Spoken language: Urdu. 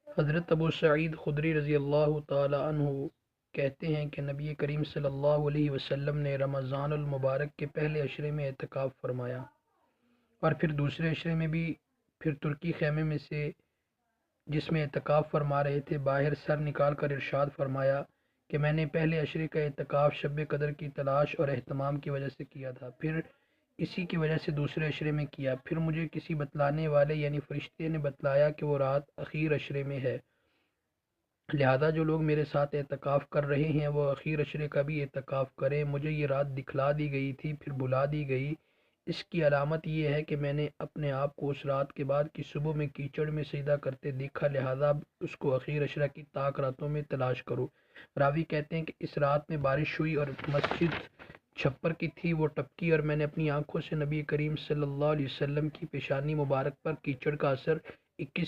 حضرت ابو سعید خدری رضی اللہ تعالی عنہ کہتے ہیں کہ نبی کریم صلی اللہ علیہ وسلم نے رمضان المبارک کے پہلے عشرے میں اعتکاف فرمایا اور پھر دوسرے عشرے میں بھی، پھر ترکی خیمے میں سے جس میں اعتکاف فرما رہے تھے باہر سر نکال کر ارشاد فرمایا کہ میں نے پہلے عشرے کا اعتکاف شب قدر کی تلاش اور اہتمام کی وجہ سے کیا تھا، پھر اسی کی وجہ سے دوسرے عشرے میں کیا، پھر مجھے کسی بتلانے والے یعنی فرشتے نے بتلایا کہ وہ رات اخیر عشرے میں ہے، لہذا جو لوگ میرے ساتھ اعتکاف کر رہے ہیں وہ اخیر عشرے کا بھی اعتکاف کریں۔ مجھے یہ رات دکھلا دی گئی تھی پھر بلا دی گئی، اس کی علامت یہ ہے کہ میں نے اپنے آپ کو اس رات کے بعد کی صبح میں کیچڑ میں سجدہ کرتے دیکھا، لہذا اب اس کو اخیر عشرہ کی طاق راتوں میں تلاش کرو۔ راوی کہتے ہیں کہ اس رات میں بارش ہوئی اور مسجد چھپر کی تھی، وہ ٹپکی اور میں نے اپنی آنکھوں سے نبی کریم صلی اللہ علیہ وسلم کی پیشانی مبارک پر کیچڑ کا اثر 21